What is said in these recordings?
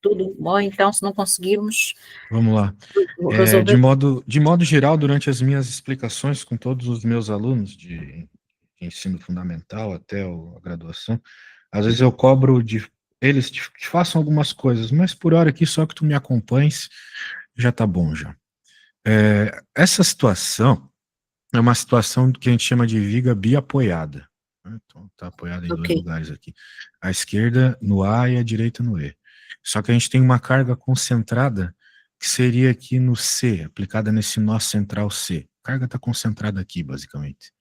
tudo bom, então se não conseguirmos Vamos lá. resolver. De modo geral, durante as minhas explicações com todos os meus alunos de ensino fundamental até a graduação, às vezes eu cobro de eles que façam algumas coisas, mas por hora aqui, só que tu me acompanhes, já tá bom já. Essa situação é uma situação que a gente chama de viga biapoiada, né? Então, tá apoiada em Ok, dois lugares aqui. A esquerda no A e a direita no E. Só que a gente tem uma carga concentrada que seria aqui no C, aplicada nesse nó central C. A carga está concentrada aqui, basicamente.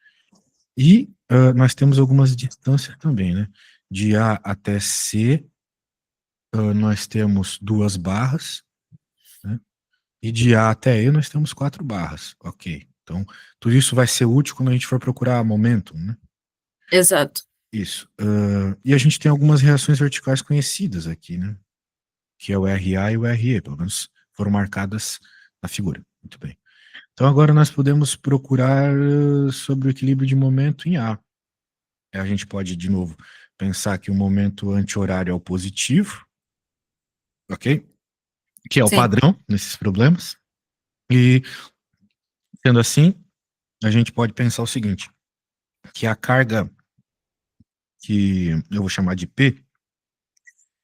E nós temos algumas distâncias também, né? De A até C, nós temos 2 barras, né? E de A até E nós temos 4 barras. Ok. Então, tudo isso vai ser útil quando a gente for procurar momento, né? exato. Isso. E a gente tem algumas reações verticais conhecidas aqui, né? Que é o RA e o RE, pelo menos foram marcadas na figura. Muito bem. Então agora nós podemos procurar sobre o equilíbrio de momento em A. A gente pode, de novo, pensar que o momento anti-horário é o positivo, ok? Que é o Sim, padrão nesses problemas. E, sendo assim, a gente pode pensar o seguinte, que a carga que eu vou chamar de P,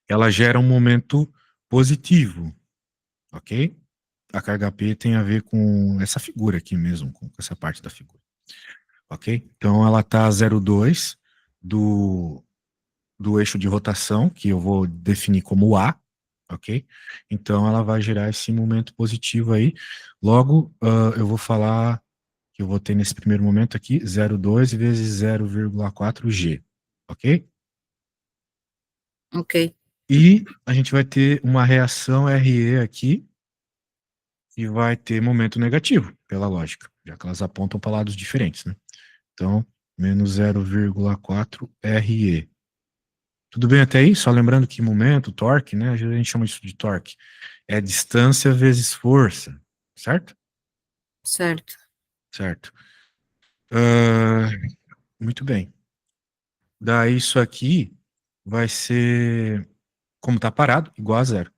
ela gera um momento positivo, ok? A carga P tem a ver com essa figura aqui mesmo, com essa parte da figura, ok? Então ela está a 0,2 do, do eixo de rotação, que eu vou definir como A, ok? Então ela vai gerar esse momento positivo aí. Logo, eu vou falar que eu vou ter nesse primeiro momento aqui 0,2 vezes 0,4G, ok? ok, E a gente vai ter uma reação RE aqui, e vai ter momento negativo, pela lógica, já que elas apontam para lados diferentes, né? Então, menos 0,4 RE. Tudo bem até aí? Só lembrando que momento, torque, né? A gente chama isso de torque. É distância vezes força, certo? certo. Certo. Ah, muito bem. Daí isso aqui vai ser, como está parado, igual a zero.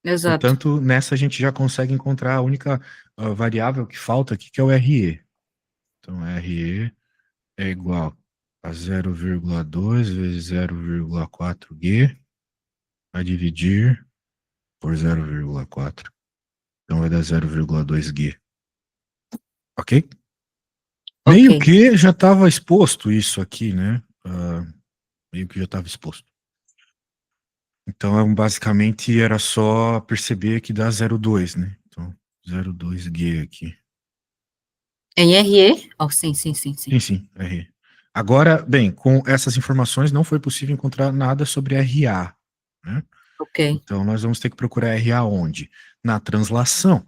Exato. Portanto, nessa a gente já consegue encontrar a única variável que falta aqui, que é o RE. Então, RE é igual a 0,2 vezes 0,4G a dividir por 0,4. Então vai dar 0,2G. Ok? Ok, Meio que já estava exposto isso aqui, né? Meio que já estava exposto. Então, basicamente, era só perceber que dá 0,2, né? Então, 0,2G aqui. em RE? Oh, sim, sim, sim, sim. Sim, sim, RE. Agora, bem, com essas informações não foi possível encontrar nada sobre RA, né? Ok, Então, nós vamos ter que procurar RA onde? Na translação,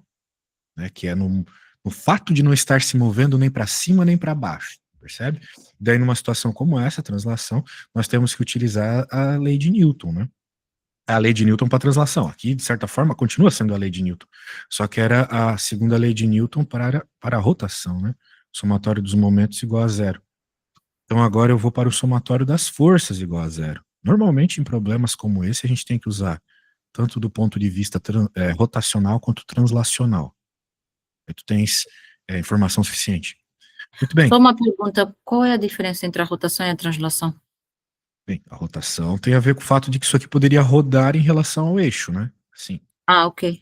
né, que é no fato de não estar se movendo nem para cima nem para baixo, percebe? Daí, numa situação como essa, translação, nós temos que utilizar a lei de Newton, né? A lei de Newton para translação. Aqui, de certa forma, continua sendo a lei de Newton, só que era a segunda lei de Newton para a rotação, né? Somatório dos momentos igual a zero. Então, agora eu vou para o somatório das forças igual a zero. Normalmente, em problemas como esse, a gente tem que usar tanto do ponto de vista rotacional quanto translacional. Aí tu tens informação suficiente. Muito só bem. uma pergunta, qual é a diferença entre a rotação e a translação? Bem, a rotação tem a ver com o fato de que isso aqui poderia rodar em relação ao eixo, né? Sim. Ah, ok,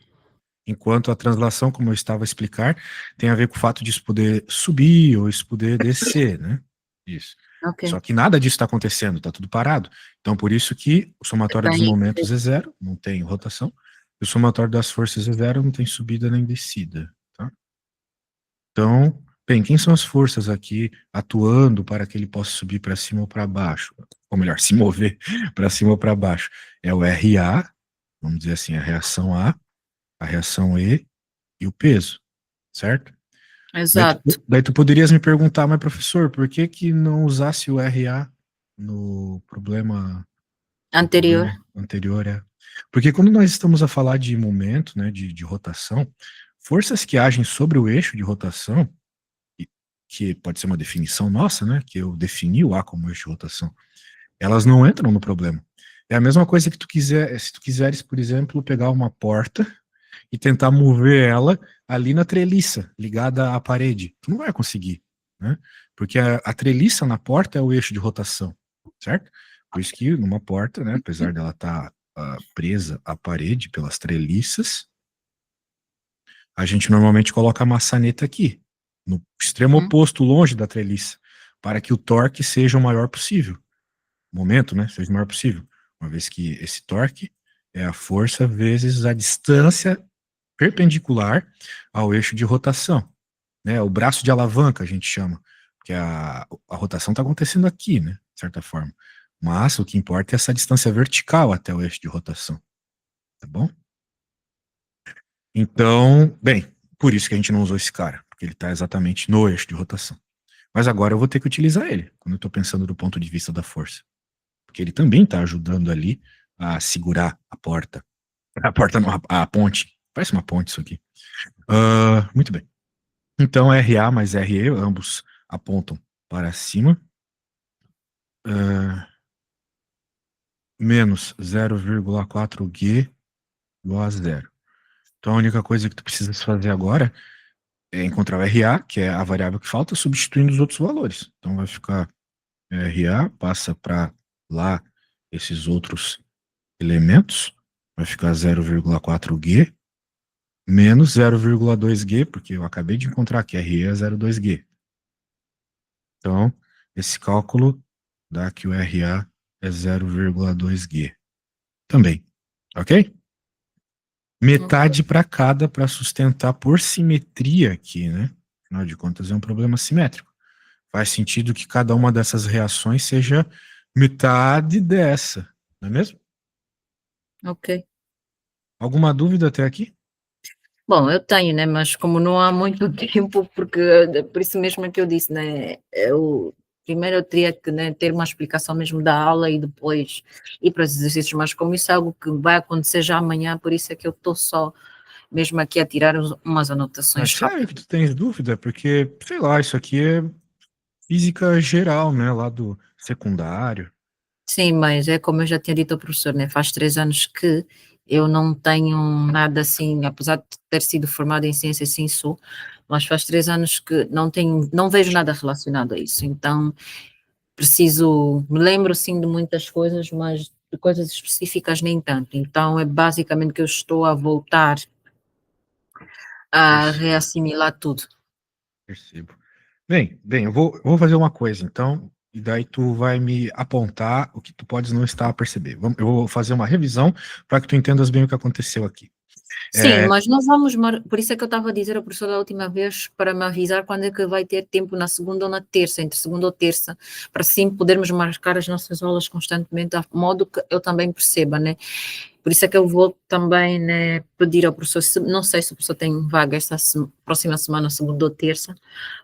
Enquanto a translação, como eu estava a explicar, tem a ver com o fato de isso poder subir ou isso poder descer, né? Isso. ok. Só que nada disso está acontecendo, está tudo parado. Então, por isso que o somatório dos Bem, momentos é zero, não tem rotação, e o somatório das forças é zero, não tem subida nem descida, tá? Então, bem, quem são as forças aqui atuando para que ele possa subir para cima ou para baixo? Ou melhor, se mover para cima ou para baixo? É o RA, vamos dizer assim, a reação E e o peso, certo? exato. Daí tu poderias me perguntar, mas professor, por que que não usasse o RA no problema, no Anterior. problema anterior? Porque quando nós estamos a falar de momento, né, de rotação, forças que agem sobre o eixo de rotação, que pode ser uma definição nossa, né, que eu defini o A como eixo de rotação, elas não entram no problema. É a mesma coisa que tu quiser, se tu quiseres, por exemplo, pegar uma porta e tentar mover ela ali na treliça, ligada à parede. Tu não vai conseguir, né? Porque a treliça na porta é o eixo de rotação, certo? Por isso que numa porta, né, apesar dela estar presa à parede pelas treliças, a gente normalmente coloca a maçaneta aqui, no extremo Uhum. oposto, longe da treliça, para que o torque seja o maior possível. O momento, né, seja o maior possível. Uma vez que esse torque é a força vezes a distância perpendicular ao eixo de rotação, né? O braço de alavanca, a gente chama, que a rotação está acontecendo aqui, né? De certa forma. Mas o que importa é essa distância vertical até o eixo de rotação, tá bom? Então, bem, por isso que a gente não usou esse cara, porque ele está exatamente no eixo de rotação. Mas agora eu vou ter que utilizar ele, quando eu estou pensando do ponto de vista da força. Porque ele também está ajudando ali a segurar a porta. A porta não, a ponte. Parece uma ponte isso aqui. Muito bem. Então, RA mais RE, ambos apontam para cima. Menos 0,4G igual a zero. Então, a única coisa que tu precisa fazer agora é encontrar o RA, que é a variável que falta, substituindo os outros valores. Então, vai ficar RA, passa para lá esses outros elementos, vai ficar 0,4G, menos 0,2G, porque eu acabei de encontrar que RE é 0,2G. Então, esse cálculo dá que o RA é 0,2G. Também, ok? Metade para cada para sustentar por simetria aqui, né? Afinal de contas, é um problema simétrico. Faz sentido que cada uma dessas reações seja metade dessa, não é mesmo? Ok. Alguma dúvida até aqui? Bom, eu tenho, né, mas como não há muito tempo, porque por isso mesmo é que eu disse, né, eu primeiro eu teria que, né, ter uma explicação mesmo da aula e depois ir para os exercícios, mas como isso é algo que vai acontecer já amanhã, por isso é que eu estou só mesmo aqui a tirar umas Mas anotações sério rápidas. que tu tens dúvida? Porque, sei lá, isso aqui é física geral, né? Lá do secundário. Sim, mas é como eu já tinha dito ao professor, né, faz 3 anos que eu não tenho nada assim, apesar de ter sido formada em ciências, sim sou, mas faz 3 anos que não vejo nada relacionado a isso, então preciso me lembro sim de muitas coisas, mas de coisas específicas nem tanto, então é basicamente que eu estou a voltar a Percebo, reassimilar tudo. percebo. Bem, eu vou fazer uma coisa, então, e daí tu vai me apontar o que tu podes não estar a perceber. Eu vou fazer uma revisão para que tu entendas bem o que aconteceu aqui. Sim, É, mas não vamos por isso é que eu estava a dizer ao professor da última vez para me avisar quando é que vai ter tempo na segunda ou na terça, entre segunda ou terça, para assim podermos marcar as nossas aulas constantemente, a modo que eu também perceba, né? Por isso é que eu vou também, né, pedir ao professor, não sei se o professor tem vaga esta próxima semana, segunda ou terça,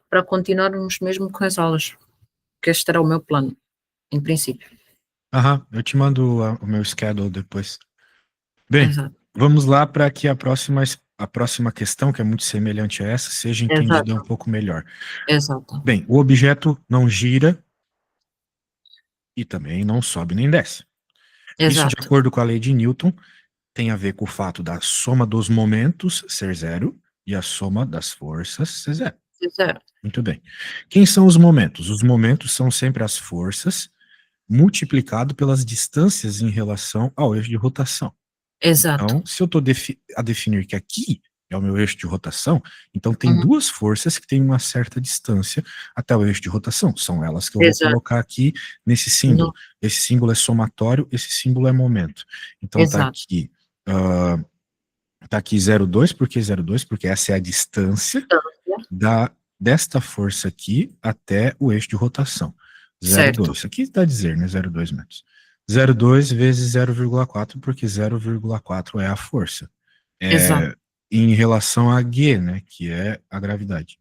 para continuarmos mesmo com as aulas, que este era o meu plano, em princípio. eu te mando o meu schedule depois. Bem, Exato, vamos lá para que a próxima questão, que é muito semelhante a essa, seja entendida um exato, pouco melhor. exato, Bem, o objeto não gira e também não sobe nem desce. Isso, de exato, acordo com a lei de Newton, tem a ver com o fato da soma dos momentos ser zero e a soma das forças ser zero. exato, Muito bem. Quem são os momentos? Os momentos são sempre as forças multiplicado pelas distâncias em relação ao eixo de rotação. exato, Então, se eu estou a definir que aqui é o meu eixo de rotação, então tem uhum, duas forças que têm uma certa distância até o eixo de rotação. São elas que eu vou exato, colocar aqui nesse no, símbolo. Esse símbolo é somatório, esse símbolo é momento. Então exato. ah, tá aqui 0,2, por que 0,2? Porque essa é a distância desta força aqui até o eixo de rotação. Certo, 0,2. Isso aqui dá a dizer, né? 0,2 metros. 0,2 vezes 0,4, porque 0,4 é a força. exato, Em relação a G, né? Que é a gravidade.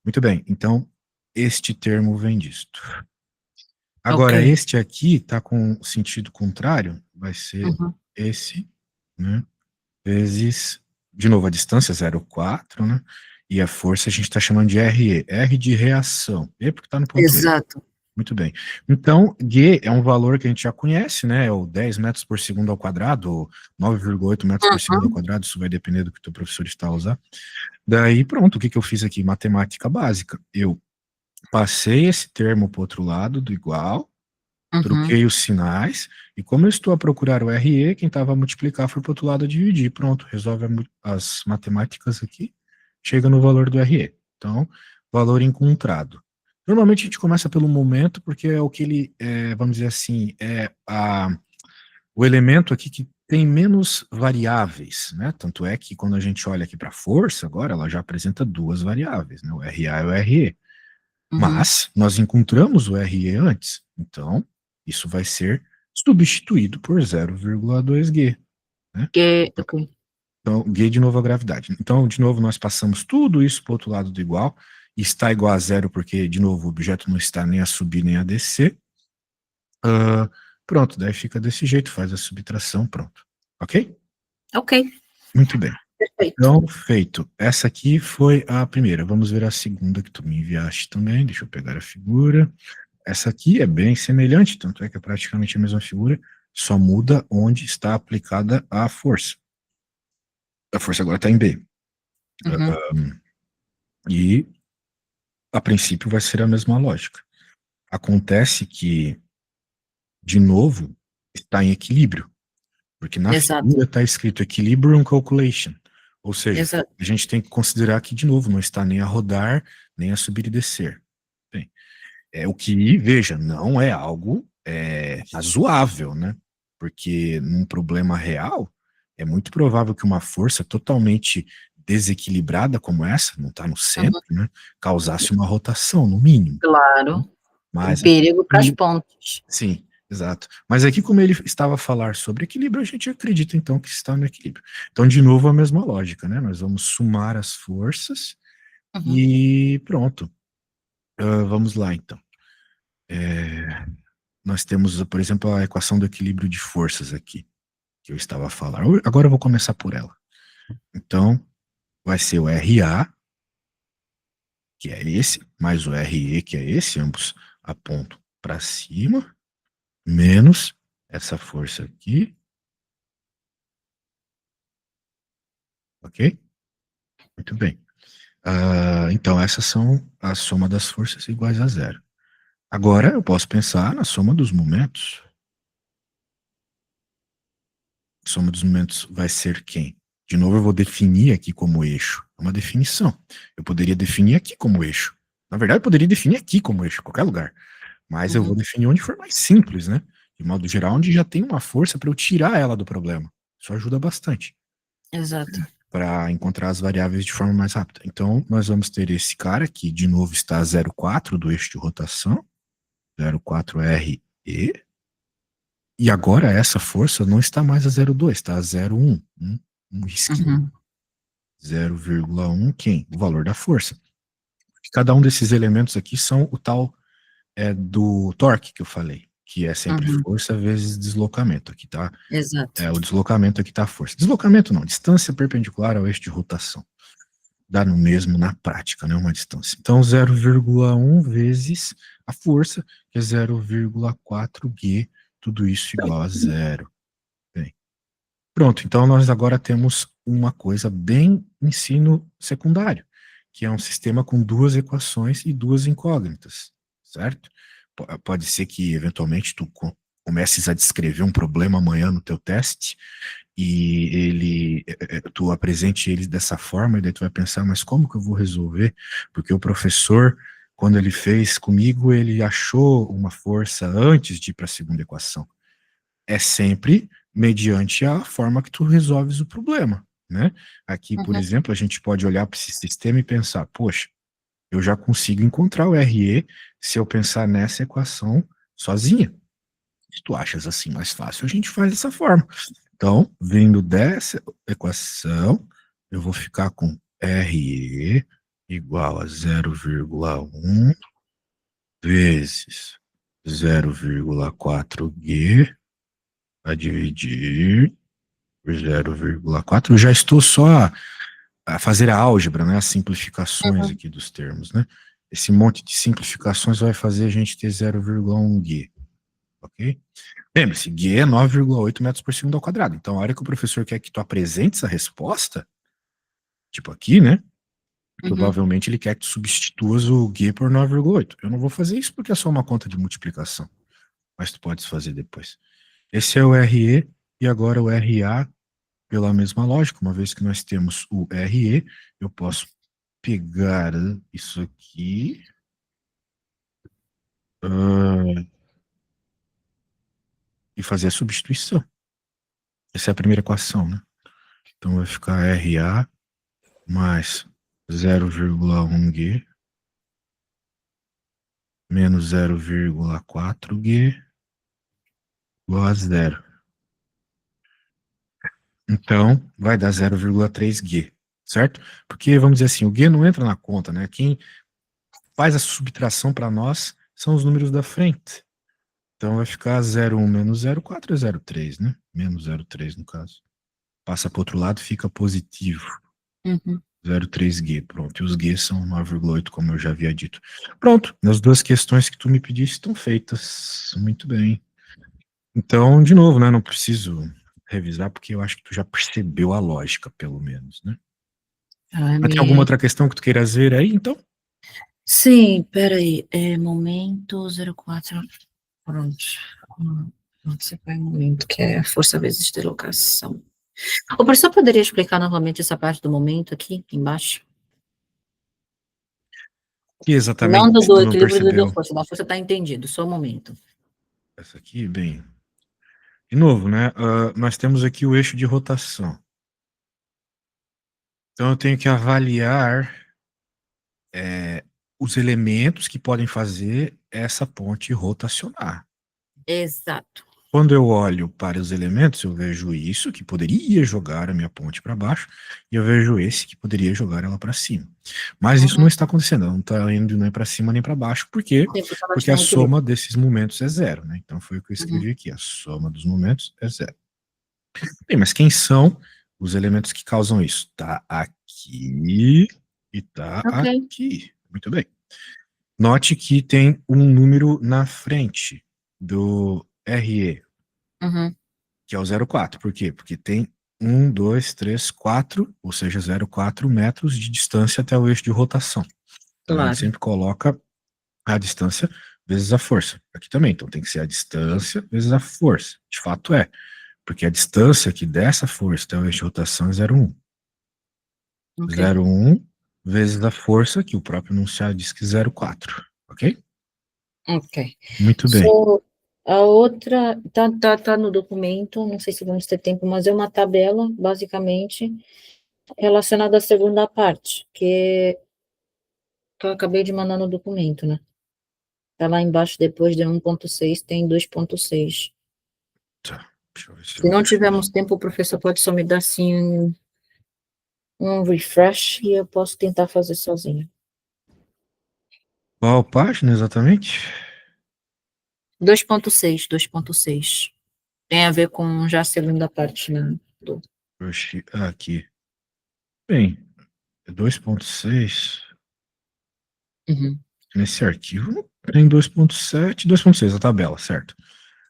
Muito bem, então este termo vem disto. ok. Agora, este aqui está com sentido contrário, vai ser Uhum. esse, né? Vezes, de novo, a distância 0,4, né? E a força a gente está chamando de RE, R de reação. E porque está no ponto E. Exato, Muito bem. Então, G é um valor que a gente já conhece, né? É o 10 metros por segundo ao quadrado, ou 9,8 metros por segundo ao Uhum. quadrado, isso vai depender do que o teu professor está a usar. Daí, pronto, o que que eu fiz aqui? Matemática básica. Eu passei esse termo para o outro lado do igual, Uhum. troquei os sinais, e como eu estou a procurar o RE, quem estava a multiplicar foi para o outro lado a dividir. Pronto, resolve as matemáticas aqui, chega no valor do RE. Então, valor encontrado. Normalmente a gente começa pelo momento, porque é o que ele, vamos dizer assim, o elemento aqui que tem menos variáveis, né? Tanto é que quando a gente olha aqui para a força, agora ela já apresenta duas variáveis, né? O RA e o RE. Uhum. Mas nós encontramos o RE antes, então isso vai ser substituído por 0,2G, né? Ok. Então, G de novo a gravidade. Então, de novo, nós passamos tudo isso para o outro lado do igual, e está igual a zero, porque, de novo, o objeto não está nem a subir nem a descer. Pronto, daí fica desse jeito, faz a subtração, pronto. Ok? Ok, Muito bem. perfeito. Então, feito. Essa aqui foi a primeira. Vamos ver a segunda que tu me enviaste também. Deixa eu pegar a figura. Essa aqui é bem semelhante, tanto é que é praticamente a mesma figura, só muda onde está aplicada a força. A força agora está em B. Uhum. E, a princípio, vai ser a mesma lógica. Acontece que, de novo, está em equilíbrio, porque na Exato, figura está escrito Equilibrium Calculation, ou seja, exato. a gente tem que considerar que, de novo, não está nem a rodar, nem a subir e descer. Bem, o que, veja, não é algo razoável, né? Porque num problema real, é muito provável que uma força totalmente desequilibrada como essa, não está no centro, Uhum. né? Causasse uma rotação, no mínimo. Claro, Né? tem Mas perigo para as aqui, pontes. sim, exato. Mas aqui, como ele estava a falar sobre equilíbrio, a gente acredita então que está no equilíbrio. Então, de novo, a mesma lógica, né? Nós vamos somar as forças Uhum. e pronto. Vamos lá, então. Nós temos, por exemplo, a equação do equilíbrio de forças aqui, que eu estava a falar. Agora eu vou começar por ela. Então, vai ser o RA, que é esse, mais o RE, que é esse, ambos apontam para cima, menos essa força aqui, ok? Muito bem. Então, essas são a soma das forças iguais a zero. Agora, eu posso pensar na soma dos momentos. A soma dos momentos vai ser quem? De novo, eu vou definir aqui como eixo. É uma definição. Eu poderia definir aqui como eixo. Na verdade, eu poderia definir aqui como eixo, em qualquer lugar. Mas eu vou Uhum. definir onde for mais simples, né? De modo geral, onde já tem uma força para eu tirar ela do problema. Isso ajuda bastante Exato. para encontrar as variáveis de forma mais rápida. Então, nós vamos ter esse cara que, de novo, está a 0,4 do eixo de rotação, 0,4 RE, e agora essa força não está mais a 0,2, está a 0,1, um risquinho. Uhum. 0,1 quem? O valor da força. Cada um desses elementos aqui são o tal do torque que eu falei, que é sempre Uhum. força vezes deslocamento. Aqui tá Exato. o deslocamento, aqui tá a força. Deslocamento não, distância perpendicular ao eixo de rotação. Dá no mesmo na prática, né, uma distância. Então 0,1 vezes a força, que é 0,4G, tudo isso igual a zero. Bem, pronto, então nós agora temos uma coisa bem ensino secundário, que é um sistema com duas equações e duas incógnitas, certo? Pode ser que eventualmente tu comeces a descrever um problema amanhã no teu teste e tu apresente ele dessa forma e daí tu vai pensar, mas como que eu vou resolver? Porque o professor, quando ele fez comigo, ele achou uma força antes de ir para a segunda equação. É sempre mediante a forma que tu resolves o problema, né? Aqui, por Uhum. exemplo, a gente pode olhar para esse sistema e pensar, poxa, eu já consigo encontrar o RE se eu pensar nessa equação sozinha. Se tu achas assim mais fácil, a gente faz dessa forma. Então, vindo dessa equação, eu vou ficar com RE igual a 0,1 vezes 0,4G a dividir por 0,4. Eu já estou só a fazer a álgebra, né, as simplificações Uhum. aqui dos termos, né? Esse monte de simplificações vai fazer a gente ter 0,1 G, ok? Lembre-se, G é 9,8 metros por segundo ao quadrado. Então, a hora que o professor quer que tu apresente essa resposta, tipo aqui, né? Uhum. Provavelmente ele quer que tu substituas o G por 9,8. Eu não vou fazer isso porque é só uma conta de multiplicação, mas tu podes fazer depois. Esse é o RE e agora o RA, pela mesma lógica, uma vez que nós temos o RE, eu posso pegar isso aqui, e fazer a substituição. Essa é a primeira equação, né? Então vai ficar RA mais 0,1G menos 0,4G igual a zero. Então, vai dar 0,3G, certo? Porque, vamos dizer assim, o G não entra na conta, né? Quem faz a subtração para nós são os números da frente. Então, vai ficar 0,1 menos 0,4 é 0,3, né? Menos 0,3 no caso. Passa para o outro lado, fica positivo. Uhum. 0,3G, pronto. E os G são 9,8, como eu já havia dito. Pronto, as duas questões que tu me pediste estão feitas. Muito bem. Então, de novo, né? Não preciso revisar, porque eu acho que tu já percebeu a lógica, pelo menos, né? Ah, Mas tem alguma outra questão que tu queiras ver aí, então? Sim, peraí. Momento 04. Pronto. Pronto, você vai em momento, que é força vezes deslocação. O professor poderia explicar novamente essa parte do momento aqui, embaixo? Que Não exatamente do tu não equilíbrio do percebeu? da força está entendido, só o momento. Essa aqui, bem. De novo, né? Nós temos aqui o eixo de rotação. Então eu tenho que avaliar os elementos que podem fazer essa ponte rotacionar. Exato. Quando eu olho para os elementos, eu vejo isso, que poderia jogar a minha ponte para baixo, e eu vejo esse, que poderia jogar ela para cima. Mas isso não Uhum. está acontecendo, ela não está indo nem para cima nem para baixo. Por quê? Sim, porque elas Porque estão a em equilíbrio. soma desses momentos é zero, né? Então foi o que eu Uhum. escrevi aqui, a soma dos momentos é zero. Bem, mas quem são os elementos que causam isso? Tá aqui e tá Ok. aqui. Muito bem. Note que tem um número na frente do RE, Uhum. que é o 0,4. Por quê? Porque tem 1, 2, 3, 4, ou seja, 0,4 metros de distância até o eixo de rotação. Então a gente Claro. sempre coloca a distância vezes a força. Aqui também, então tem que ser a distância vezes a força. De fato é, porque a distância aqui dessa força até o eixo de rotação é 0,1. Ok. 0,1 vezes a força, que o próprio enunciado diz que 0,4. Ok? Ok. Muito bem. So, a outra, tá no documento, não sei se vamos ter tempo, mas é uma tabela, basicamente, relacionada à segunda parte, que eu acabei de mandar no documento, né? Tá lá embaixo, depois de 1,6, tem 2,6. Tá. Deixa eu ver se Se eu não acho tivermos aqui. tempo, o professor pode só me dar, assim, um refresh e eu posso tentar fazer sozinho. Qual página exatamente? 2,6. Tem a ver com já a segunda parte, né? Oxi, aqui. Bem, 2,6. Uhum, Nesse arquivo não tem 2,7, 2,6, a tabela, certo?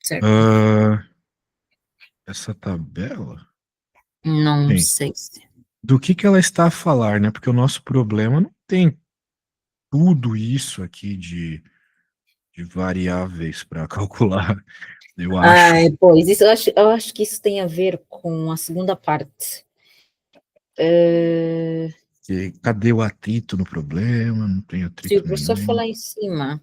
certo. Ah, essa tabela, Não bem, sei se. do que ela está a falar, né? Porque o nosso problema não tem tudo isso aqui de variáveis para calcular, eu acho. Pois, isso eu acho que isso tem a ver com a segunda parte. Cadê o atrito no problema? Não tem Se o atrito professor nenhum. falar em cima,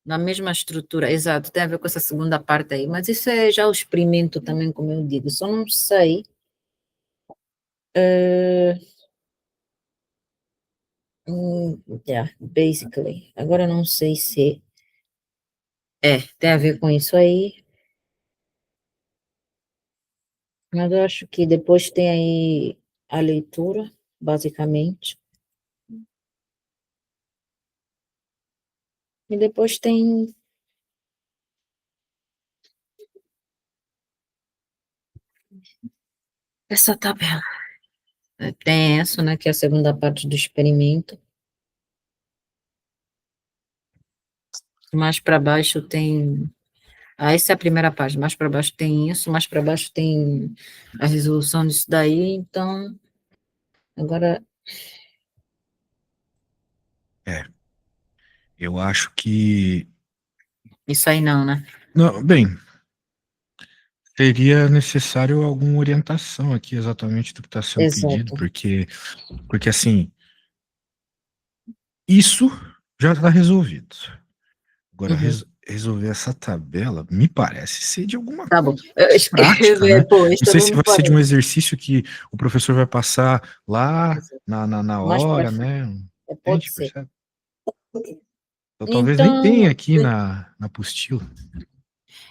na mesma estrutura, exato, tem a ver com essa segunda parte aí, mas isso é já o experimento também, como eu digo, só não sei. eh, yeah, basically. Agora não sei se tem a ver com isso aí, mas eu acho que depois tem aí a leitura, basicamente, e depois tem essa tabela. Tem essa, né, que é a segunda parte do experimento. Mais para baixo tem. Ah, essa é a primeira página. Mais para baixo tem isso, mais para baixo tem a resolução disso daí. Então, agora. É, eu acho que. Isso aí não, né? Não, bem, seria necessário alguma orientação aqui exatamente do que está sendo pedido, Exato. porque assim, isso já está resolvido. Agora, Uhum. resolver essa tabela me parece ser de alguma Tá bom. coisa mais prática, né? Depois Não sei também se me vai ser de um parece. exercício que o professor vai passar lá Exato. na Mais para hora, frente. né? Pode Entende? ser. Percebe? Então, talvez nem tenha Então, aqui na apostila.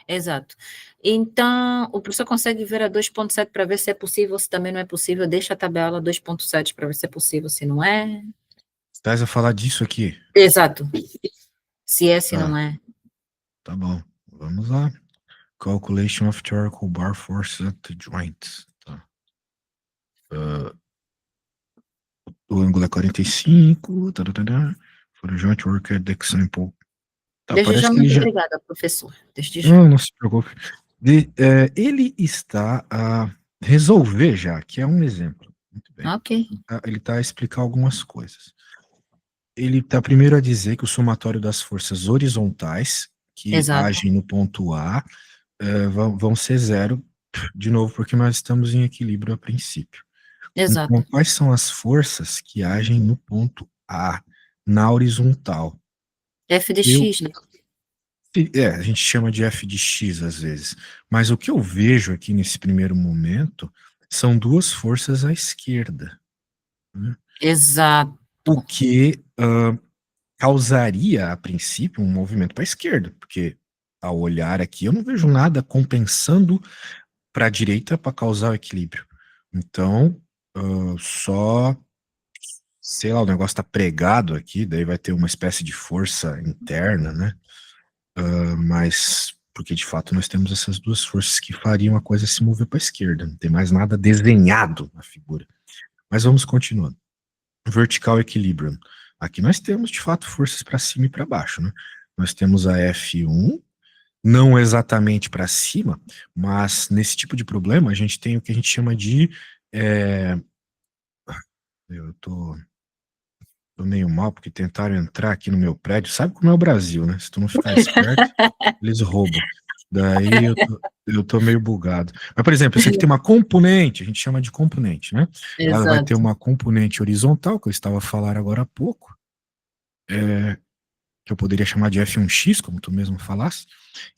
exato. Então, o professor consegue ver a 2.7 para ver se é possível, se também não é possível. Deixa a tabela 2.7 para ver se é possível, se não é. Estás a falar disso aqui? Exato. Se é, se não Tá, é. tá bom. Vamos lá. Calculation of theoretical bar force at the joints. Tá. Ah, o ângulo é 45. Tarará, for a joint work at the example. Tá, Desde já, parece que ele muito já. obrigada, professor. Desde já. Não, não se preocupe. Ele está a resolver já, que é um exemplo. Muito bem. Ok. Ele está a explicar algumas coisas. Ele está primeiro a dizer que o somatório das forças horizontais que Exato. agem no ponto A vão ser zero, de novo, porque nós estamos em equilíbrio a princípio. Então, Exato. quais são as forças que agem no ponto A, na horizontal? F de Eu, X, né? a gente chama de f de x às vezes, mas o que eu vejo aqui nesse primeiro momento são duas forças à esquerda, né? Exato. O que causaria, a princípio, um movimento para a esquerda, porque ao olhar aqui eu não vejo nada compensando para a direita para causar o equilíbrio. Então, só, sei lá, o negócio está pregado aqui, daí vai ter uma espécie de força interna, né? Mas porque de fato nós temos essas duas forças que fariam a coisa se mover para a esquerda, não tem mais nada desenhado na figura. Mas vamos continuando. Vertical equilibrium. Aqui nós temos de fato forças para cima e para baixo, né? Nós temos a F1, não exatamente para cima, mas nesse tipo de problema a gente tem o que a gente chama de. é, eu tô meio mal porque tentaram entrar aqui no meu prédio. Sabe como é o Brasil, né? Se tu não ficar esperto, eles roubam. Daí eu tô meio bugado. Mas, por exemplo, isso aqui tem uma componente, a gente chama de componente, né? Ela vai ter Exato. uma componente horizontal, que eu estava a falar agora há pouco, que eu poderia chamar de F1x, como tu mesmo falasse,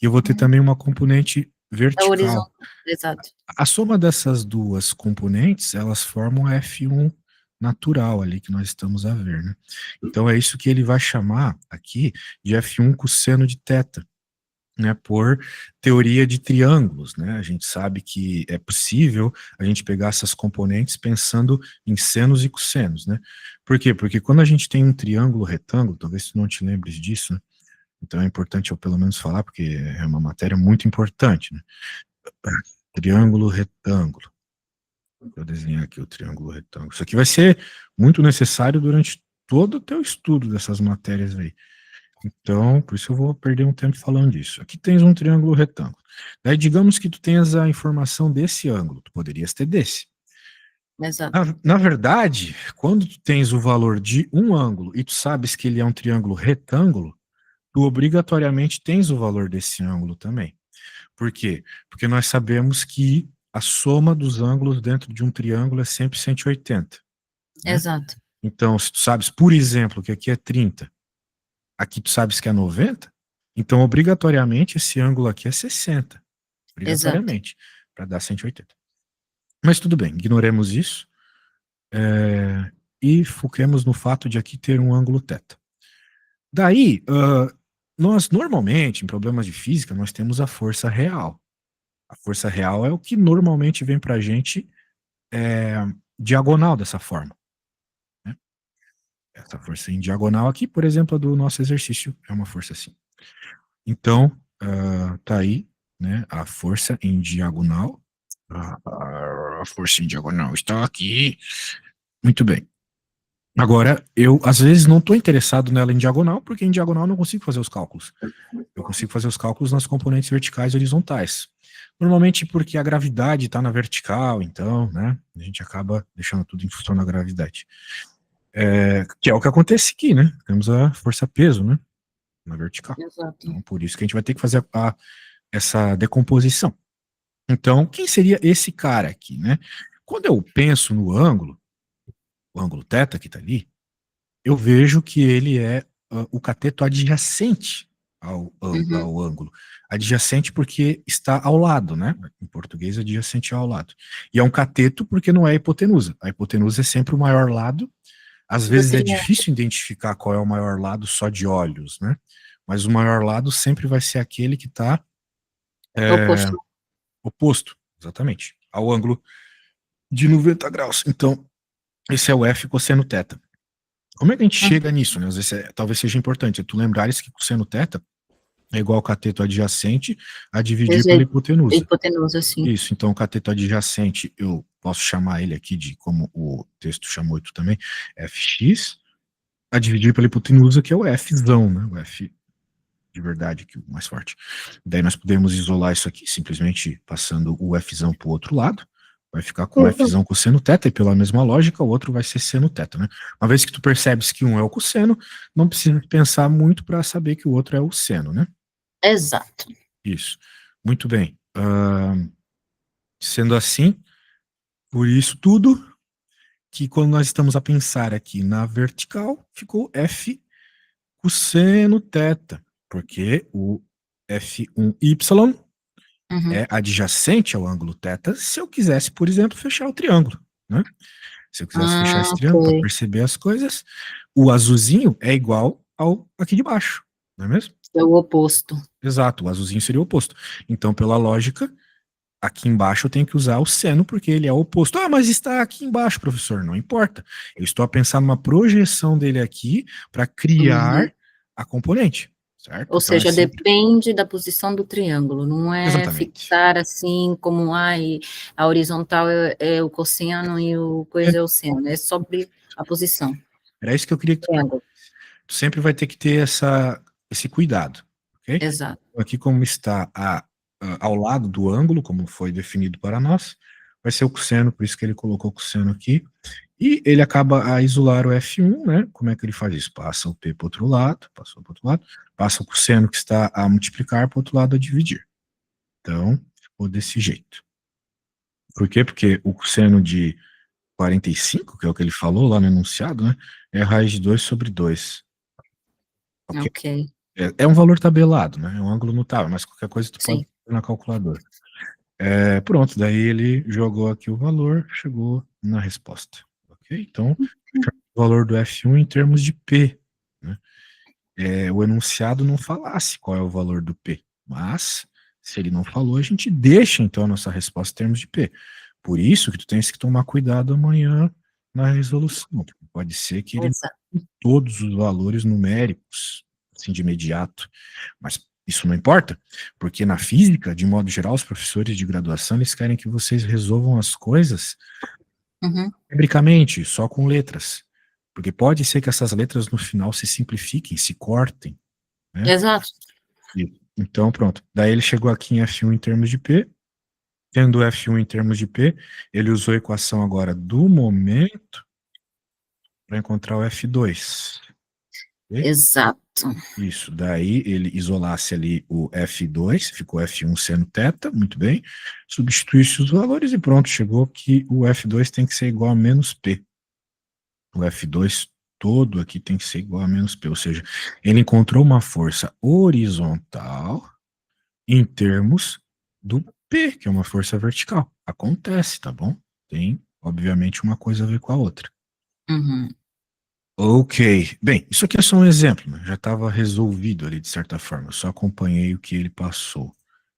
e eu vou ter também uma componente É o vertical. horizonte. Exato. A soma dessas duas componentes, elas formam a F1 natural ali que nós estamos a ver, né? Então é isso que ele vai chamar aqui de F1 cosseno de θ, né, por teoria de triângulos, né? A gente sabe que é possível a gente pegar essas componentes pensando em senos e cossenos, né? Por quê? Porque quando a gente tem um triângulo retângulo, talvez tu não te lembres disso, né? Então é importante eu pelo menos falar, porque é uma matéria muito importante, né? Triângulo retângulo. Vou desenhar aqui o triângulo retângulo. Isso aqui vai ser muito necessário durante todo o teu estudo dessas matérias aí. Então, por isso eu vou perder um tempo falando disso. Aqui tens um triângulo retângulo. Daí, digamos que tu tenhas a informação desse ângulo, tu poderias ter desse. Exato. Na verdade, quando tu tens o valor de um ângulo e tu sabes que ele é um triângulo retângulo, tu obrigatoriamente tens o valor desse ângulo também. Por quê? Porque nós sabemos que a soma dos ângulos dentro de um triângulo é sempre 180, né? Exato. Então, se tu sabes, por exemplo, que aqui é 30, aqui tu sabes que é 90, então obrigatoriamente esse ângulo aqui é 60, Exato. obrigatoriamente, para dar 180. Mas tudo bem, ignoremos isso e foquemos no fato de aqui ter um ângulo θ. Daí, nós normalmente, em problemas de física, nós temos a força real. A força real é o que normalmente vem para a gente diagonal dessa forma, né? Essa força em diagonal aqui, por exemplo, a do nosso exercício é uma força assim. Então, tá aí, né, a força em diagonal. A força em diagonal está aqui. Muito bem. Agora, eu às vezes não estou interessado nela em diagonal, porque em diagonal eu não consigo fazer os cálculos. Eu consigo fazer os cálculos nas componentes verticais e horizontais. Normalmente porque a gravidade está na vertical, então, né, a gente acaba deixando tudo em função da gravidade. Que é o que acontece aqui, né? Temos a força-peso, né, na vertical. Exato. Então, por isso que a gente vai ter que fazer essa decomposição. Então, quem seria esse cara aqui, né? Quando eu penso no ângulo, o ângulo θ que está ali, eu vejo que ele é o cateto adjacente ao ângulo. Adjacente porque está ao lado, né? Em português, adjacente ao lado. E é um cateto porque não é a hipotenusa. A hipotenusa é sempre o maior lado. Às Do vezes é triângulo. difícil identificar qual é o maior lado só de olhos, né? Mas o maior lado sempre vai ser aquele que está Oposto. oposto, exatamente, ao ângulo de 90 graus. Então, esse é o F cosseno θ. Como é que a gente chega nisso, né? Às vezes talvez seja importante tu lembrares que cosseno θ é igual ao cateto adjacente a dividir pela hipotenusa. Hipotenusa, sim. Isso, então o cateto adjacente, eu posso chamar ele aqui de, como o texto chamou tu também, fx, a dividir pela hipotenusa, que é o fzão, né? O f de verdade, que é o mais forte. Daí nós podemos isolar isso aqui, simplesmente passando o fzão para o outro lado, vai ficar com o fzão cosseno θ, e pela mesma lógica, o outro vai ser seno θ, né? Uma vez que tu percebes que um é o cosseno, não precisa pensar muito para saber que o outro é o seno, né? Exato. Isso. Muito bem. Sendo assim, por isso tudo, que quando nós estamos a pensar aqui na vertical, ficou F cosseno θ, porque o F1y é adjacente ao ângulo θ, se eu quisesse, por exemplo, fechar o triângulo, né? Se eu quisesse fechar esse triângulo para Ok. perceber as coisas, o azulzinho é igual ao aqui de baixo, não é mesmo? É o oposto. Exato, o azulzinho seria o oposto. Então, pela lógica, aqui embaixo eu tenho que usar o seno, porque ele é o oposto. Ah, mas está aqui embaixo, professor. Não importa. Eu estou a pensar numa projeção dele aqui para criar a componente, certo? Ou Então é seja, sempre... depende da posição do triângulo, não é Exatamente. fixar assim como a horizontal é o cosseno e o coisa é o seno, é sobre a posição. Era isso que eu queria que tu Triângulo. Tu sempre vai ter que ter esse cuidado, ok? Exato. Aqui como está ao lado do ângulo, como foi definido para nós, vai ser o cosseno, por isso que ele colocou o cosseno aqui, e ele acaba a isolar o F1, né? Como é que ele faz isso? Passa o P para o outro lado, passou para o outro lado, passa o cosseno que está a multiplicar para o outro lado a dividir. Então, ficou desse jeito. Por quê? Porque o cosseno de 45, que é o que ele falou lá no enunciado, né? É a raiz de 2 sobre 2. Ok? Ok. É um valor tabelado, né? É um ângulo mutável, mas qualquer coisa tu pode Sim. pôr na calculadora. Pronto, daí ele jogou aqui o valor, chegou na resposta. Ok? Então, o valor do F1 em termos de P. Né? O enunciado não falasse qual é o valor do P, mas se ele não falou, a gente deixa então a nossa resposta em termos de P. Por isso que tu tens que tomar cuidado amanhã na resolução. Pode ser que ele Exato. não tenha todos os valores numéricos, assim, de imediato, mas isso não importa, porque na física, de modo geral, os professores de graduação, eles querem que vocês resolvam as coisas numericamente, só com letras. Porque pode ser que essas letras no final se simplifiquem, se cortem, né? Exato. Então, pronto. Daí ele chegou aqui em F1 em termos de P. Tendo F1 em termos de P, ele usou a equação agora do momento para encontrar o F2. Okay? Exato. Isso, daí ele isolasse ali o F2, ficou F1 seno θ, muito bem, substituísse os valores e pronto, chegou que o F2 tem que ser igual a menos P. O F2 todo aqui tem que ser igual a menos P, ou seja, ele encontrou uma força horizontal em termos do P, que é uma força vertical. Acontece, tá bom? Tem, obviamente, uma coisa a ver com a outra. Ok, bem, isso aqui é só um exemplo, né? Já estava resolvido ali de certa forma, eu só acompanhei o que ele passou.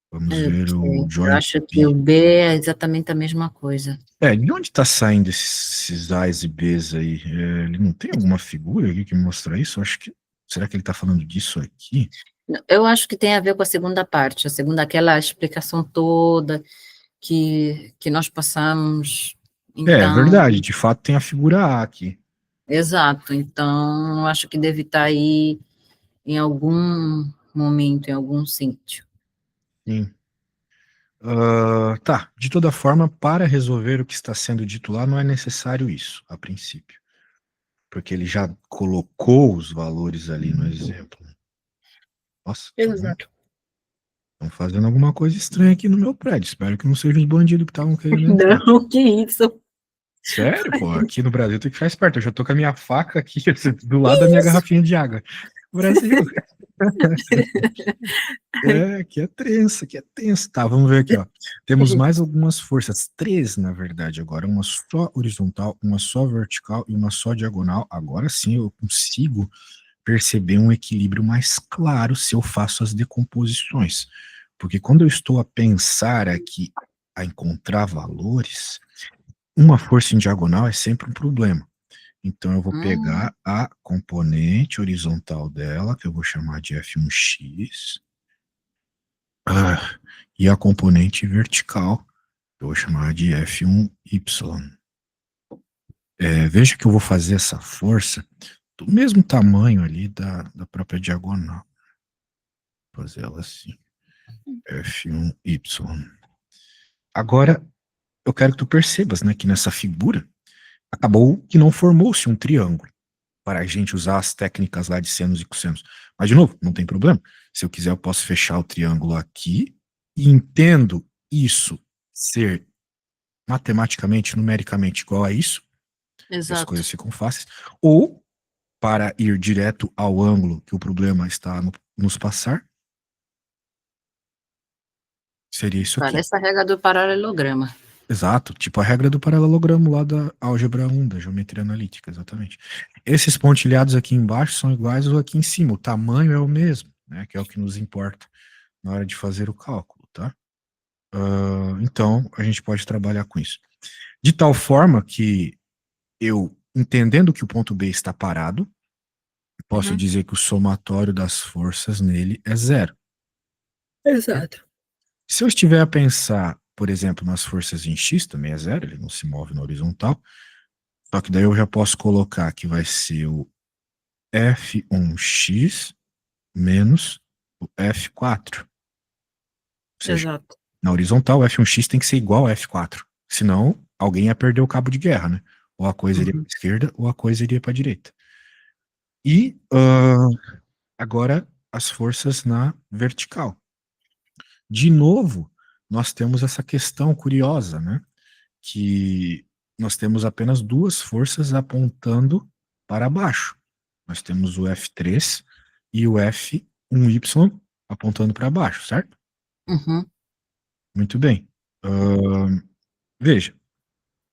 Vamos ver o Eu joint acho que o B. B é exatamente a mesma coisa. De onde está saindo esses A's e B's aí? Ele não tem alguma figura aqui que mostra isso? Eu acho que, será que ele está falando disso aqui? Eu acho que tem a ver com a segunda parte, aquela explicação toda que nós passamos. É Então, verdade, de fato tem a figura A aqui. Exato. Então, eu acho que deve estar aí em algum momento, em algum sítio. Sim. Tá, de toda forma, para resolver o que está sendo dito lá, não é necessário isso, a princípio. Porque ele já colocou os valores ali no exemplo. Nossa, Exato. estão fazendo alguma coisa estranha aqui no meu prédio. Espero que não sejam os bandidos que estavam querendo entrar. Não, que isso? Sério, pô, aqui no Brasil tem que ficar esperto. Eu já tô com a minha faca aqui do lado da minha garrafinha de água. Brasil. Que é tenso, que é tenso. Tá, vamos ver aqui, ó. Temos mais algumas forças, três, na verdade, agora. Uma só horizontal, uma só vertical e uma só diagonal. Agora sim eu consigo perceber um equilíbrio mais claro se eu faço as decomposições. Porque quando eu estou a pensar aqui, a encontrar valores, uma força em diagonal é sempre um problema. Então eu vou pegar a componente horizontal dela, que eu vou chamar de F1x, e a componente vertical, que eu vou chamar de F1y. Veja que eu vou fazer essa força do mesmo tamanho ali da própria diagonal. Vou fazer ela assim, F1y. Agora, eu quero que tu percebas, né, que nessa figura acabou que não formou-se um triângulo para a gente usar as técnicas lá de senos e cossenos. Mas, de novo, não tem problema. Se eu quiser, eu posso fechar o triângulo aqui e entendo isso ser matematicamente, numericamente igual a isso, e as Exato. coisas ficam fáceis. Ou, para ir direto ao ângulo que o problema está nos passar, seria isso aqui. Parece a regra do paralelograma. Exato, tipo a regra do paralelogramo lá da álgebra 1, da geometria analítica, exatamente. Esses pontilhados aqui embaixo são iguais aos aqui em cima, o tamanho é o mesmo, né, que é o que nos importa na hora de fazer o cálculo, tá? Então, a gente pode trabalhar com isso. De tal forma que eu, entendendo que o ponto B está parado, posso dizer que o somatório das forças nele é zero. Exato. Se eu estiver a pensar, por exemplo, nas forças em X, também é zero, ele não se move na horizontal, só que daí eu já posso colocar que vai ser o F1x menos o F4. Ou seja, Exato. na horizontal, o F1x tem que ser igual a F4. Senão, alguém ia perder o cabo de guerra, né? Ou a coisa iria para a esquerda, ou a coisa iria para a direita. E agora as forças na vertical. De novo, nós temos essa questão curiosa, né? Que nós temos apenas duas forças apontando para baixo. Nós temos o F3 e o F1Y apontando para baixo, certo? Uhum. Muito bem. Veja,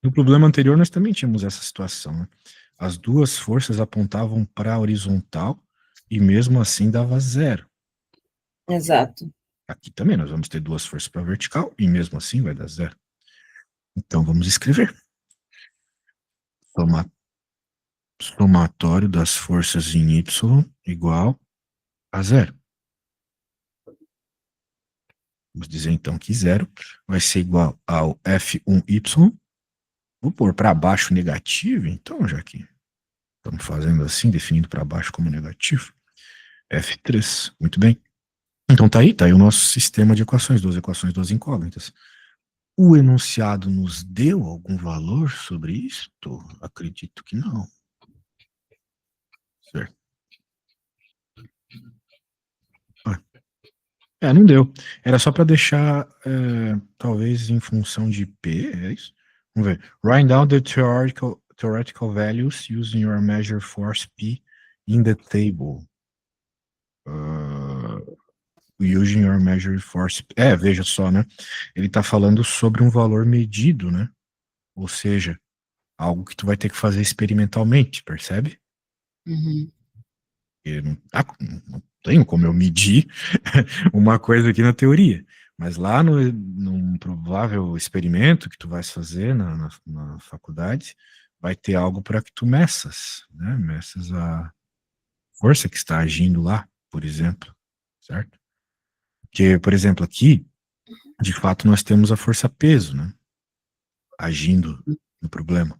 no problema anterior nós também tínhamos essa situação, né? As duas forças apontavam para a horizontal e mesmo assim dava zero. Exato. Aqui também nós vamos ter duas forças para a vertical e mesmo assim vai dar zero. Então vamos escrever. Somatório das forças em Y igual a zero. Vamos dizer então que zero vai ser igual ao F1Y. Vou pôr para baixo negativo, então, já que estamos fazendo assim, definindo para baixo como negativo. F3, muito bem. Então tá aí o nosso sistema de equações, duas equações, duas incógnitas. O enunciado nos deu algum valor sobre isto? Acredito que não. Certo. Não deu. Era só para deixar, talvez em função de P, é isso? Vamos ver. Write down the theoretical values using your measure force P in the table. Using your measure force P. Veja só, né? Ele está falando sobre um valor medido, né? Ou seja, algo que tu vai ter que fazer experimentalmente, percebe? Uhum. Eu não tenho como eu medir uma coisa aqui na teoria, mas lá num provável experimento que tu vais fazer na faculdade, vai ter algo para que tu meças, né? Meças a força que está agindo lá, por exemplo, certo? Porque, por exemplo, aqui, de fato, nós temos a força-peso, né? Agindo no problema.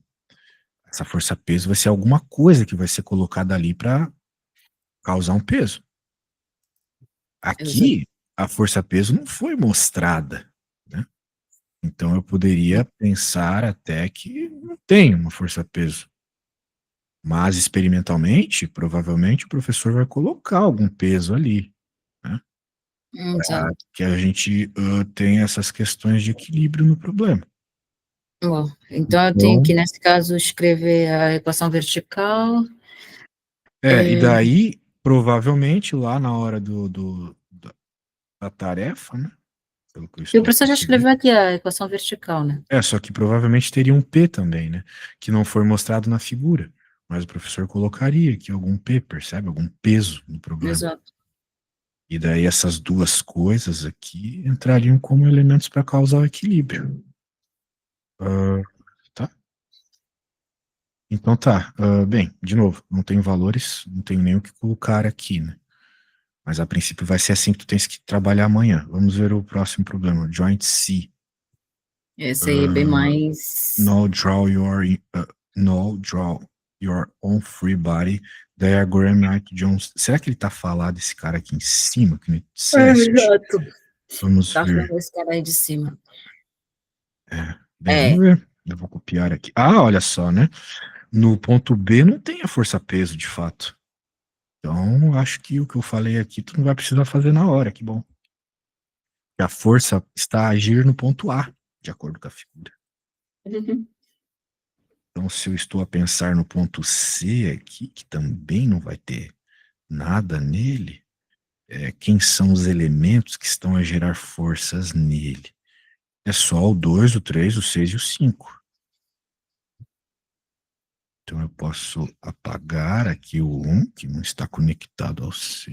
Essa força-peso vai ser alguma coisa que vai ser colocada ali para causar um peso. Exato. Aqui, a força-peso não foi mostrada, né? Então eu poderia pensar até que não tem uma força-peso. Mas experimentalmente, provavelmente o professor vai colocar algum peso ali, né? Para Exato. que a gente tenha essas questões de equilíbrio no problema. Bom, então eu tenho Então, que, nesse caso, escrever a equação vertical. e É, daí, provavelmente, lá na hora da tarefa, né? Pelo que eu e o estou professor já percebendo. escreveu aqui a equação vertical, né? Só que provavelmente teria um P também, né? Que não foi mostrado na figura. Mas o professor colocaria aqui algum P, percebe? Algum peso no problema. Exato. E daí essas duas coisas aqui entrariam como elementos para causar o equilíbrio. Ah, tá? Então tá. Bem, de novo, não tem valores, não tenho nem o que colocar aqui, né? Mas a princípio vai ser assim que tu tens que trabalhar amanhã. Vamos ver o próximo problema. Joint C. Esse aí é bem Uh, mais. no draw your no draw your own free body diagram Mike Jones. Será que ele tá falando desse cara aqui em cima que me disseste? Exato. Vamos Tá falando ver. desse cara aí de cima. Bem, vamos É, ver. Eu vou copiar aqui. Ah, olha só, né? No ponto B não tem a força-peso, de fato. Então, acho que o que eu falei aqui tu não vai precisar fazer na hora, que bom. A força está a agir no ponto A, de acordo com a figura. Então, se eu estou a pensar no ponto C aqui, que também não vai ter nada nele, quem são os elementos que estão a gerar forças nele? É só o 2, o 3, o 6 e o 5. Então eu posso apagar aqui o 1, que não está conectado ao C.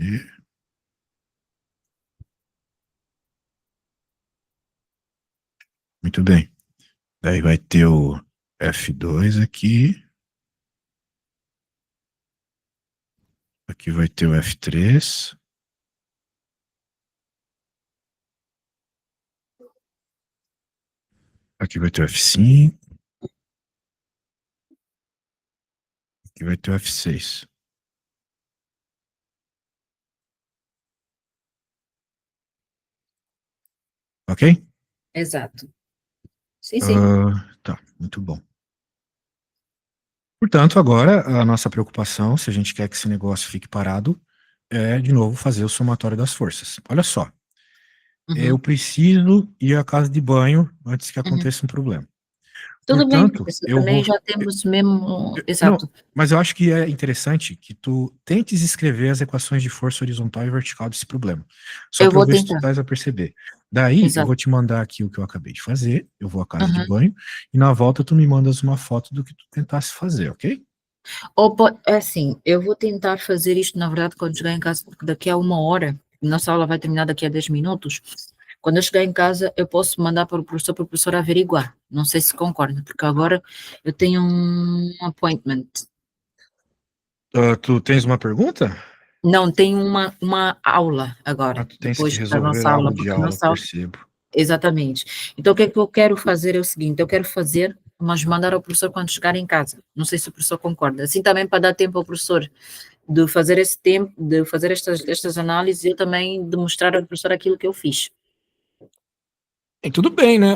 Muito bem. Daí vai ter o F2 aqui. Aqui vai ter o F3. Aqui vai ter o F5. Aqui vai ter o F6. Ok? exato. Sim, sim. Tá, muito bom. Portanto, agora a nossa preocupação, se a gente quer que esse negócio fique parado, é de novo fazer o somatório das forças. Olha só, eu Uhum, preciso ir à casa de banho antes que uhum. aconteça um problema. Tudo bem, Portanto, professor. eu Também vou. já temos mesmo. Não, Exato. mas eu acho que é interessante que tu tentes escrever as equações de força horizontal e vertical desse problema. Só Eu para eu vou ver se tu tentar. estás a perceber. Daí, eu Exato. vou te mandar aqui o que eu acabei de fazer, eu vou à casa de Uhum. banho, e na volta tu me mandas uma foto do que tu tentasse fazer, ok? É assim, eu vou tentar fazer isto, na verdade, quando chegar em casa, porque daqui a 1 hora, nossa aula vai terminar daqui a 10 minutos. Quando eu chegar em casa, eu posso mandar para o professor averiguar. Não sei se concorda, porque agora eu tenho um appointment. Tu tens uma pergunta? Não, tenho uma aula Ah, agora, tu tens que depois da resolver nossa algo aula, de porque a aula, nossa aula. percebo. Exatamente. Então, o que é que eu quero fazer é o seguinte: eu quero fazer, mas mandar ao professor quando chegar em casa. Não sei se o professor concorda. Assim também para dar tempo ao professor de fazer esse tempo, de fazer estas análises e eu também de mostrar ao professor aquilo que eu fiz. Tudo bem, né?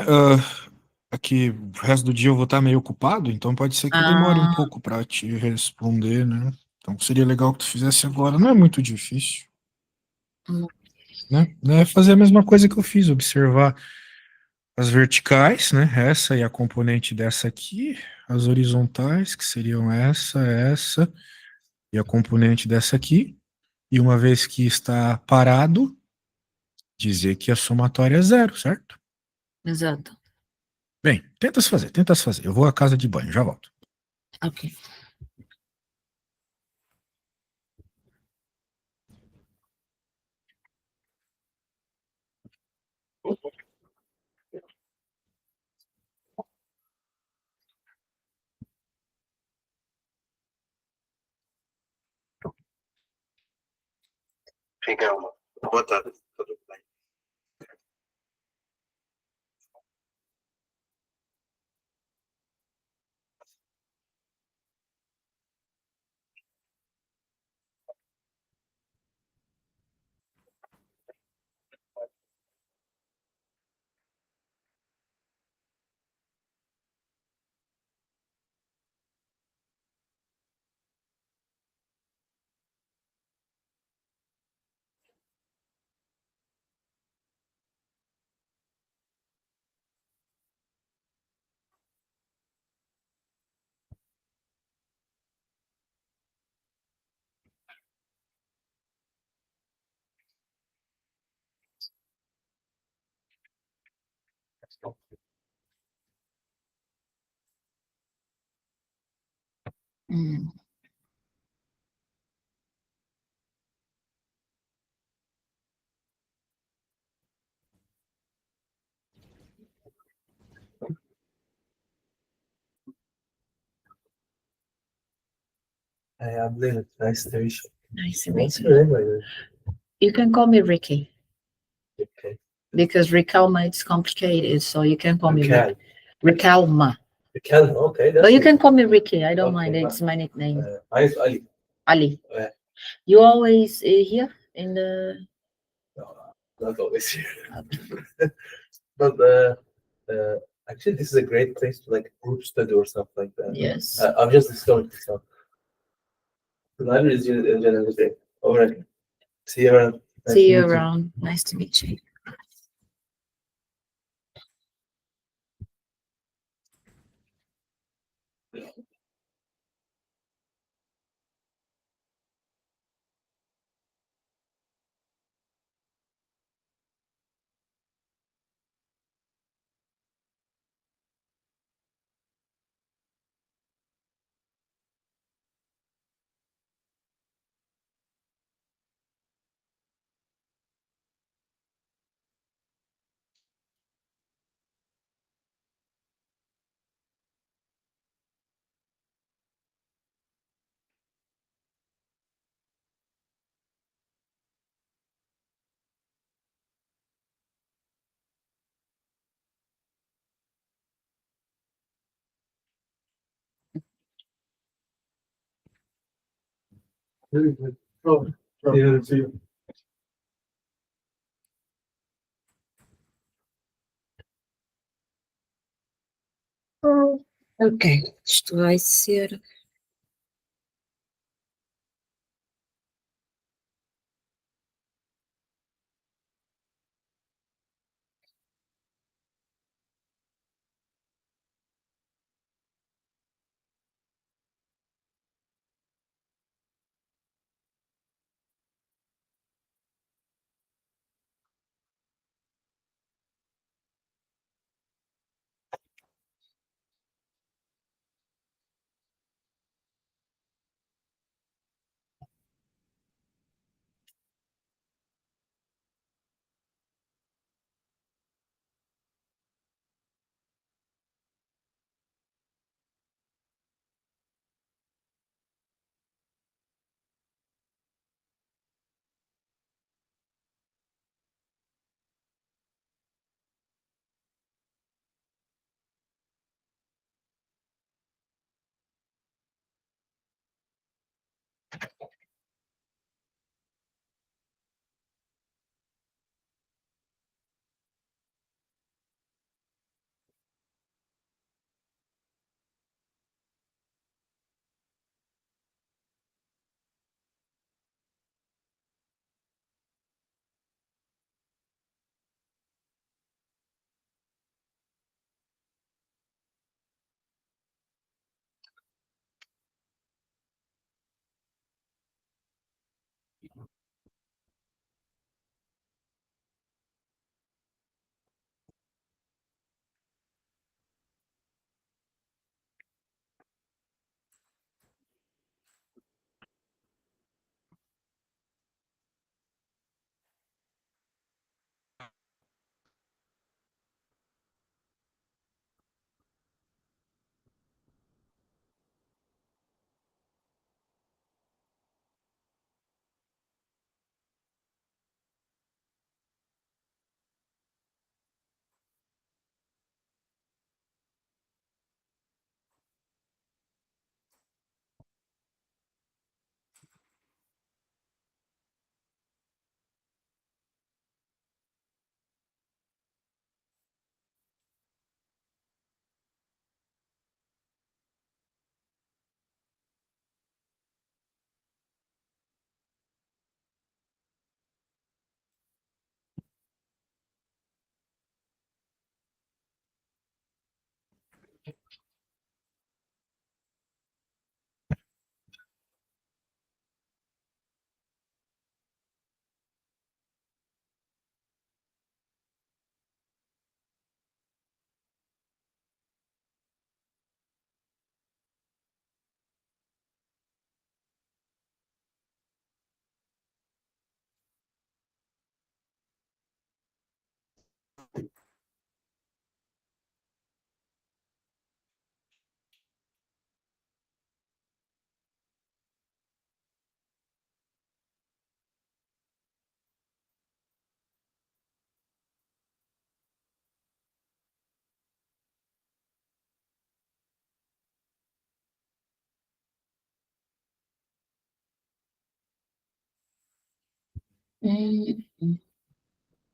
Aqui, o resto do dia eu vou estar meio ocupado, então pode ser que eu demore um Ah, pouco para te responder, né? Então seria legal que tu fizesse agora. Não é muito difícil, hum, né? É fazer a mesma coisa que eu fiz, observar as verticais, né? Essa e a componente dessa aqui, as horizontais, que seriam essa e a componente dessa aqui. E uma vez que está parado, dizer que a somatória é zero, certo? exato. Bem, tenta-se fazer, tenta-se fazer. Eu vou à casa de banho, já volto. Ok. Fica uma. Boa tarde. Tudo bem? Mm. I'm Leonard. Nice to meet you. Nice to meet What's you. your name, by the way? You can call me Ricky Okay. because Ricalma it's complicated, so you can call me Raquel. Ricalma. Raquel, okay. That's But you it. can call me Ricky. I don't mind. Okay, It's my nickname. Eyes Ali. Ali. Yeah. You always here in the. No, not always here. But actually, this is a great place to like group study or something like that. Yes. I've just discovered this one. The library is generally great. All right. See you around. Nice See to you meet around. Nice to meet you. Very good. Oh, yeah, see you. Ok, isto vai ser.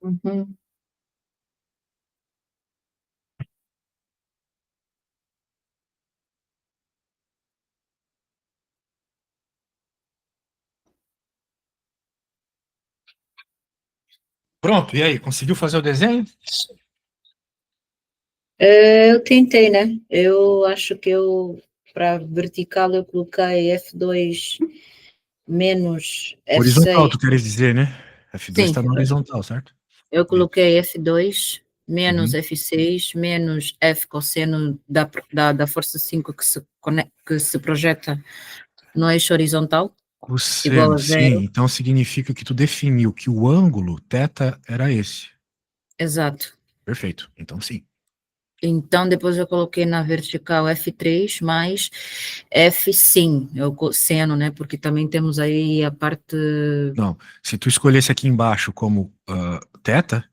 Uhum. Pronto, e aí, conseguiu fazer o desenho? Eu tentei, né? Eu acho que para vertical, eu coloquei F2 menos Horizontal, F6. tu queres dizer, né? F2 Sim, está no horizontal, certo? eu coloquei F2 menos Uhum. F6 menos F cosseno da força 5 que se projeta no eixo horizontal, igual Cosseno, a sim. zero. Então significa que tu definiu que o ângulo θ era esse. Exato. Perfeito. Então sim. Então, depois eu coloquei na vertical F3 mais F sim, é o cosseno, né? Porque também temos aí a parte. Não, se tu escolhesse aqui embaixo como θ,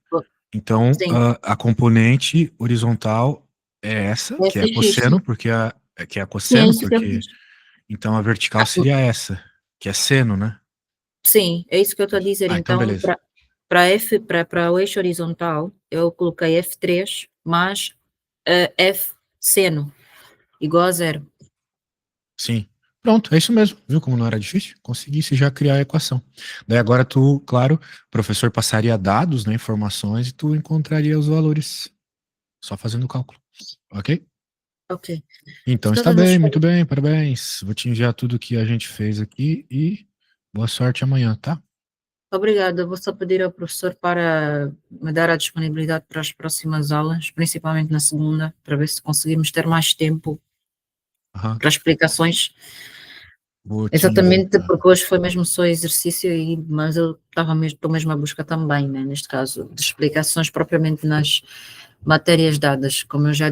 então Sim, a componente horizontal é essa, que é FX, cosseno, sim. porque que é Sim, é cosseno, isso que eu porque fiz. então a vertical seria essa, que é seno, né? Sim, é isso que eu estou a dizer. Ah, então Então, beleza. para o eixo horizontal, eu coloquei F3 mais F seno, igual a zero. Sim. Pronto, é isso mesmo. Viu como não era difícil? Conseguisse já criar a equação. Daí agora tu, claro, o professor passaria dados, né, informações, e tu encontraria os valores. Só fazendo o cálculo. Ok? Ok. Então está Estava na bem, escola. muito bem, parabéns. Vou te enviar tudo que a gente fez aqui e boa sorte amanhã, tá? Obrigada. Eu vou só pedir ao professor para me dar a disponibilidade para as próximas aulas, principalmente na segunda, para ver se conseguimos ter mais tempo Aham. para explicações. Vou te Exatamente, enviar. porque hoje foi mesmo só exercício, mas eu estou mesmo à busca também, né, neste caso, de explicações propriamente nas matérias dadas, como eu já